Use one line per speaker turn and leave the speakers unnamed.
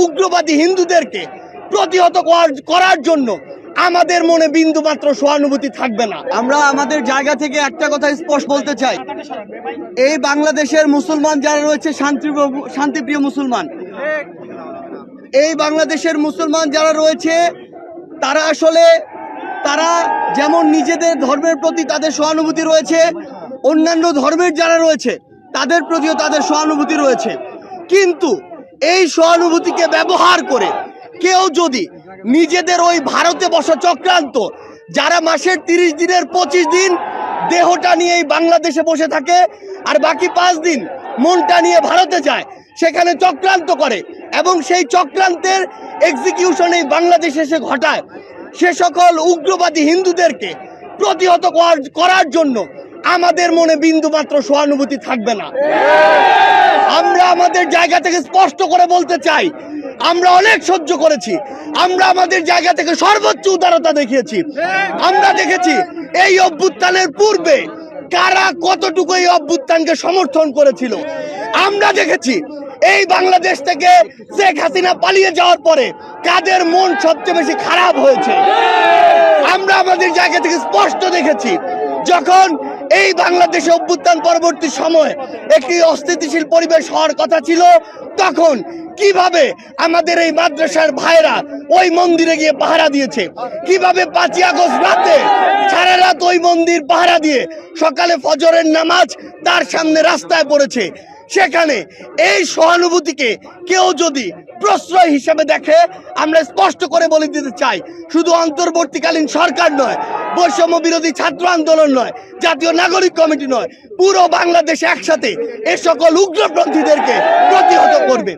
উগ্রবাদী হিন্দুদেরকে প্রতিহত করার জন্য আমাদের মনে বিন্দুমাত্র সহানুভূতি থাকবে না।
আমরা আমাদের জায়গা থেকে একটা কথা স্পষ্ট বলতে চাই, এই বাংলাদেশের মুসলমান যারা রয়েছে শান্তিপ্রিয় মুসলমান, এই বাংলাদেশের মুসলমান যারা রয়েছে তারা যেমন নিজেদের ধর্মের প্রতি তাদের সহানুভূতি রয়েছে, অন্যান্য ধর্মের যারা রয়েছে তাদের প্রতিও তাদের সহানুভূতি রয়েছে। কিন্তু এই সহানুভূতিকে ব্যবহার করে কেউ যদি নিজেদের ওই ভারতে বসা চক্রান্ত, যারা মাসের 30 দিনের 25 দিন দেহটা নিয়ে এই বাংলাদেশে বসে থাকে আর বাকি 5 দিন মনটা নিয়ে ভারতে যায়, সেখানে চক্রান্ত করে এবং সেই চক্রান্তের এক্সিকিউশন এই বাংলাদেশে এসে ঘটায়, সে সকল উগ্রবাদী হিন্দুদেরকে প্রতিহত করার জন্য আমাদের মনে বিন্দুমাত্র সহানুভূতি থাকবে না। আমরা আমাদের জায়গা থেকে স্পষ্ট করে বলতে চাই, আমরা অনেক সহ্য করেছি, আমরা আমাদের জায়গা থেকে সর্বোচ্চ উদারতা দেখিয়েছি। আমরা দেখেছি এই অভ্যুত্থানের পূর্বে কারা কতটুকু এই অভ্যুত্থানকে সমর্থন করেছিল। আমরা দেখেছি এই বাংলাদেশ থেকে শেখ হাসিনা পালিয়ে যাওয়ার পরে কাদের মন সবচেয়ে বেশি খারাপ হয়েছে। আমরা আমাদের জায়গা থেকে স্পষ্ট দেখেছি যখন এই বাংলাদেশে অভ্যুত্থান পরবর্তী সময় একটি অস্থিতিশীল পরিবেশ হওয়ার কথা ছিল, তখন কিভাবে আমাদের এই মাদ্রাসার ভাইরা ওই মন্দিরে গিয়ে পাহারা দিয়েছে, কিভাবে 5ই আগস্ট রাতে সারা রাত ওই মন্দির পাহারা দিয়ে সকালে ফজরের নামাজ তার সামনে রাস্তায় পড়েছে। সেখানে এই সহানুভূতিকে কেউ যদি প্রশ্রয় হিসেবে দেখে, আমরা স্পষ্ট করে বলে দিতে চাই, শুধু অন্তর্বর্তীকালীন সরকার নয়, বৈষম্য বিরোধী ছাত্র আন্দোলন নয়, জাতীয় নাগরিক কমিটি নয়, পুরো বাংলাদেশ একসাথে এ সকল উগ্রপন্থীদেরকে প্রতিহত করবে।